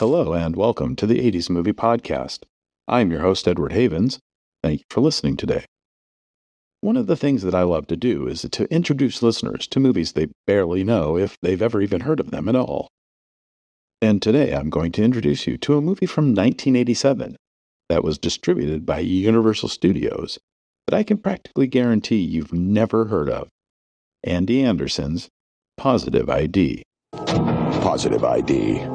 Hello and welcome to the 80s Movie Podcast. I'm your host, Edward Havens. Thank you for listening today. One of the things that I love to do is to introduce listeners to movies they barely know if they've ever even heard of them at all. And today I'm going to introduce you to a movie from 1987 that was distributed by Universal Studios that I can practically guarantee you've never heard of. Andy Anderson's Positive ID. Positive ID.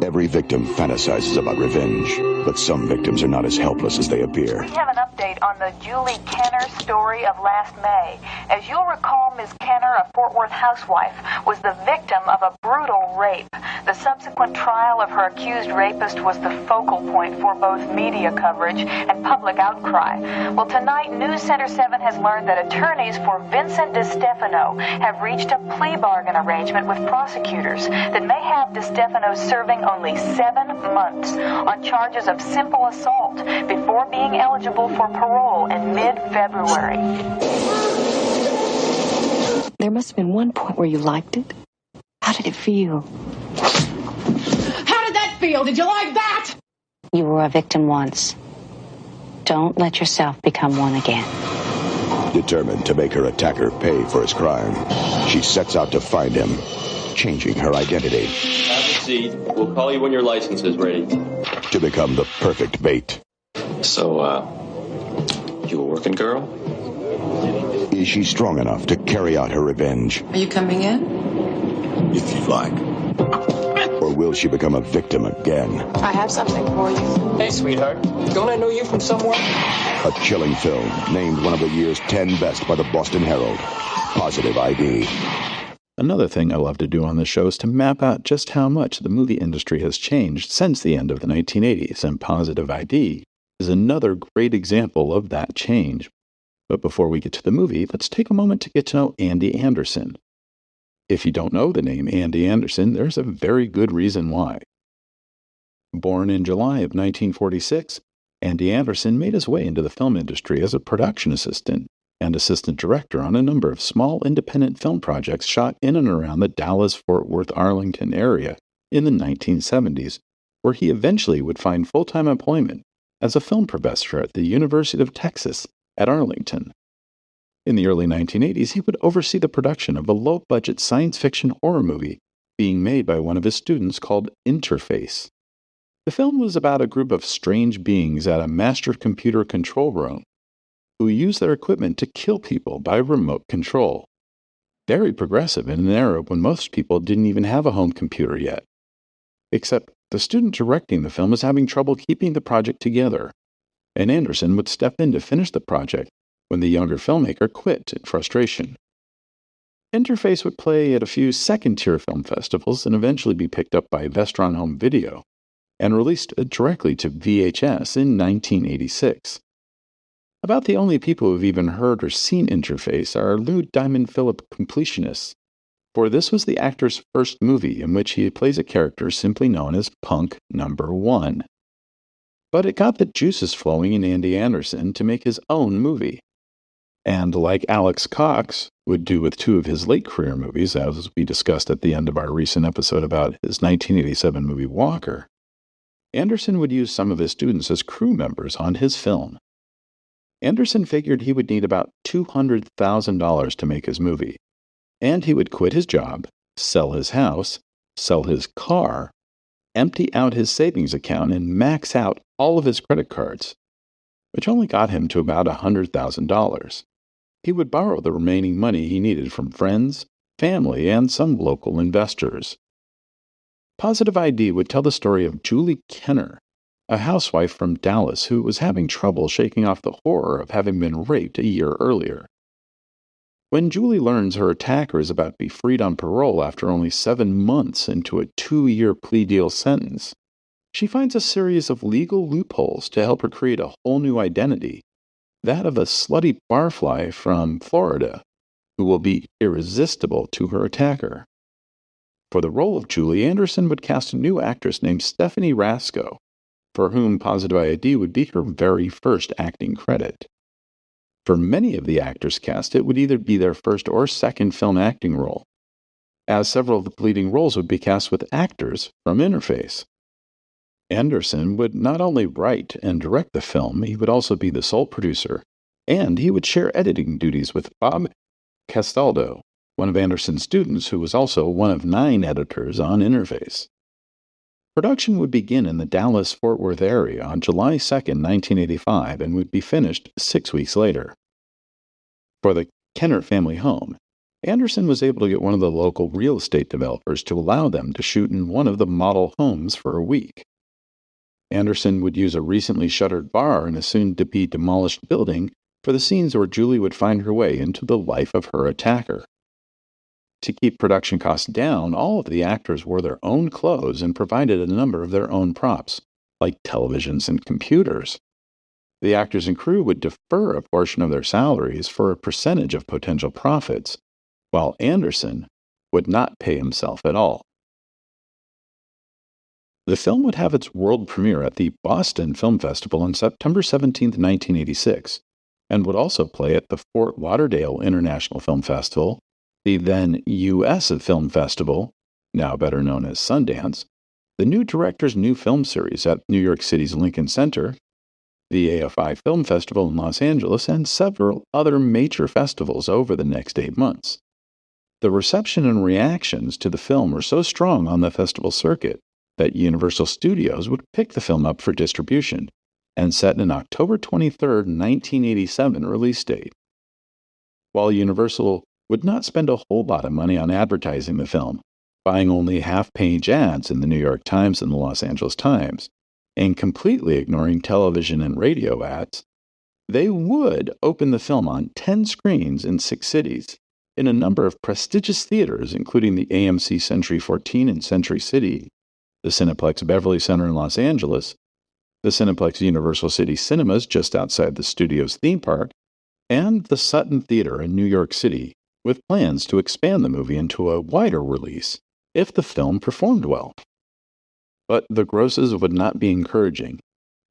Every victim fantasizes about revenge, but some victims are not as helpless as they appear. We have an update on the Julie Kenner story of last May. As you'll recall, Ms. Kenner, a Fort Worth housewife, was the victim of a brutal rape. The subsequent trial of her accused rapist was the focal point for both media coverage and public outcry. Well, tonight, News Center 7 has learned that attorneys for Vincent DiStefano have reached a plea bargain arrangement with prosecutors that may have DiStefano serving only 7 months on charges of simple assault before being eligible for parole in mid-February. There must have been one point where you liked it. How did it feel? How did that feel? Did you like that? You were a victim once. Don't let yourself become one again. Determined to make her attacker pay for his crime, she sets out to find him, changing her identity. Have a seat. We'll call you when your license is ready. To become the perfect bait. So, you a working girl? Is she strong enough to carry out her revenge? Are you coming in? If you'd like. Or will she become a victim again? I have something for you. Hey, sweetheart. Don't I know you from somewhere? A chilling film named one of the year's 10 best by the Boston Herald. Positive ID. Another thing I love to do on this show is to map out just how much the movie industry has changed since the end of the 1980s, and Positive ID is another great example of that change. But before we get to the movie, let's take a moment to get to know Andy Anderson. If you don't know the name Andy Anderson, there's a very good reason why. Born in July of 1946, Andy Anderson made his way into the film industry as a production assistant and assistant director on a number of small independent film projects shot in and around the Dallas-Fort Worth-Arlington area in the 1970s, where he eventually would find full-time employment as a film professor at the University of Texas at Arlington. In the early 1980s, he would oversee the production of a low-budget science fiction horror movie being made by one of his students called Interface. The film was about a group of strange beings at a master computer control room who use their equipment to kill people by remote control. Very progressive in an era when most people didn't even have a home computer yet. Except the student directing the film was having trouble keeping the project together, and Anderson would step in to finish the project when the younger filmmaker quit in frustration. Interface would play at a few second-tier film festivals and eventually be picked up by Vestron Home Video and released directly to VHS in 1986. About the only people who've even heard or seen Interface are Lou Diamond Phillip completionists, for this was the actor's first movie in which he plays a character simply known as Punk Number 1. But it got the juices flowing in Andy Anderson to make his own movie. And like Alex Cox would do with two of his late career movies, as we discussed at the end of our recent episode about his 1987 movie Walker, Anderson would use some of his students as crew members on his film. Anderson figured he would need about $200,000 to make his movie, and he would quit his job, sell his house, sell his car, empty out his savings account, and max out all of his credit cards, which only got him to about $100,000. He would borrow the remaining money he needed from friends, family, and some local investors. Positive ID would tell the story of Julie Kenner, a housewife from Dallas who was having trouble shaking off the horror of having been raped a year earlier. When Julie learns her attacker is about to be freed on parole after only 7 months into a 2-year plea deal sentence, she finds a series of legal loopholes to help her create a whole new identity, that of a slutty barfly from Florida, who will be irresistible to her attacker. For the role of Julie, Anderson would cast a new actress named Stephanie Rasco, for whom Positive ID would be her very first acting credit. For many of the actors cast, it would either be their first or second film acting role, as several of the leading roles would be cast with actors from Interface, Anderson would not only write and direct the film, he would also be the sole producer, and he would share editing duties with Bob Castaldo, one of Anderson's students who was also one of 9 editors on Interface. Production would begin in the Dallas-Fort Worth area on July 2, 1985, and would be finished 6 weeks later. For the Kenner family home, Anderson was able to get one of the local real estate developers to allow them to shoot in one of the model homes for a week. Anderson would use a recently shuttered bar in a soon-to-be demolished building for the scenes where Julie would find her way into the life of her attacker. To keep production costs down, all of the actors wore their own clothes and provided a number of their own props, like televisions and computers. The actors and crew would defer a portion of their salaries for a percentage of potential profits, while Anderson would not pay himself at all. The film would have its world premiere at the Boston Film Festival on September 17, 1986, and would also play at the Fort Lauderdale International Film Festival, the then U.S. Film Festival, now better known as Sundance, the New Directors' New Film Series at New York City's Lincoln Center, the AFI Film Festival in Los Angeles, and several other major festivals over the next 8 months. The reception and reactions to the film were so strong on the festival circuit that Universal Studios would pick the film up for distribution and set an October 23, 1987 release date. While Universal would not spend a whole lot of money on advertising the film, buying only half-page ads in the New York Times and the Los Angeles Times, and completely ignoring television and radio ads, they would open the film on 10 screens in 6 cities, in a number of prestigious theaters, including the AMC Century 14 in Century City, the Cineplex Beverly Center in Los Angeles, the Cineplex Universal City Cinemas just outside the studio's theme park, and the Sutton Theater in New York City, with plans to expand the movie into a wider release if the film performed well. But the grosses would not be encouraging,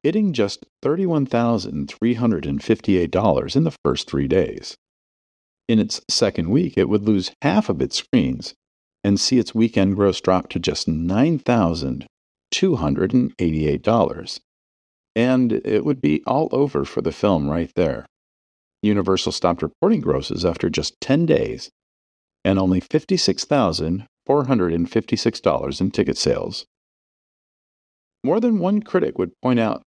hitting just $31,358 in the first 3 days. In its second week, it would lose half of its screens and see its weekend gross drop to just $9,288. And it would be all over for the film right there. Universal stopped reporting grosses after just 10 days, and only $56,456 in ticket sales. More than one critic would point out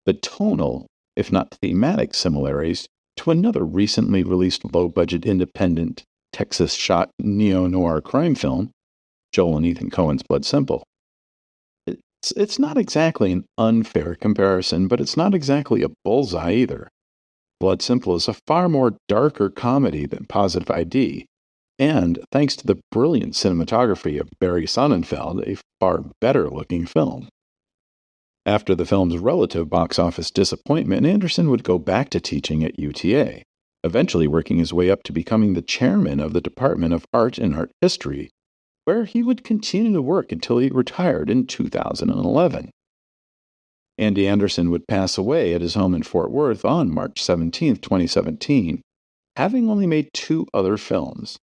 the tonal, if not thematic, similarities to another recently released low-budget independent Texas-shot neo-noir crime film, Joel and Ethan Coen's Blood Simple. It's not exactly an unfair comparison, but it's not exactly a bullseye either. Blood Simple is a far more darker comedy than Positive ID, and thanks to the brilliant cinematography of Barry Sonnenfeld, a far better-looking film. After the film's relative box office disappointment, Anderson would go back to teaching at UTA, eventually working his way up to becoming the chairman of the Department of Art and Art History, where he would continue to work until he retired in 2011. Andy Anderson would pass away at his home in Fort Worth on March 17, 2017, having only made 2 other films: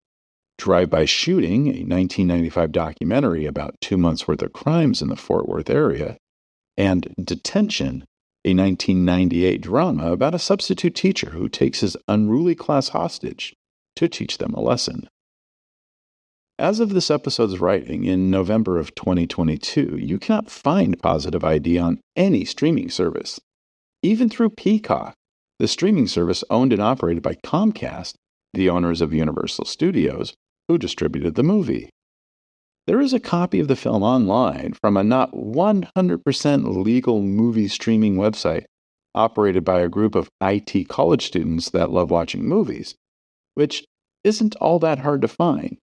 Drive-By Shooting, a 1995 documentary about 2 months' worth of crimes in the Fort Worth area, and Detention, a 1998 drama about a substitute teacher who takes his unruly class hostage to teach them a lesson. As of this episode's writing in November of 2022, you cannot find Positive ID on any streaming service. Even through Peacock, the streaming service owned and operated by Comcast, the owners of Universal Studios, who distributed the movie. There is a copy of the film online from a not 100% legal movie streaming website operated by a group of IT college students that love watching movies, which isn't all that hard to find.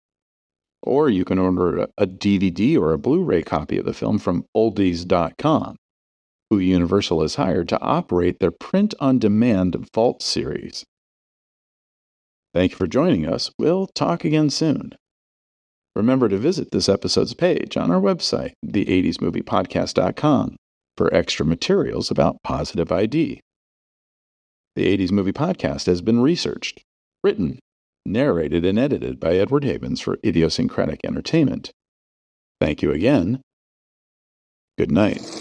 Or you can order a DVD or a Blu-ray copy of the film from oldies.com, who Universal has hired to operate their print-on-demand Vault series. Thank you for joining us. We'll talk again soon. Remember to visit this episode's page on our website, the80smoviepodcast.com, for extra materials about Positive ID. The 80s Movie Podcast has been researched, written, narrated, and edited by Edward Havens for Idiosyncratic Entertainment. Thank you again. Good night.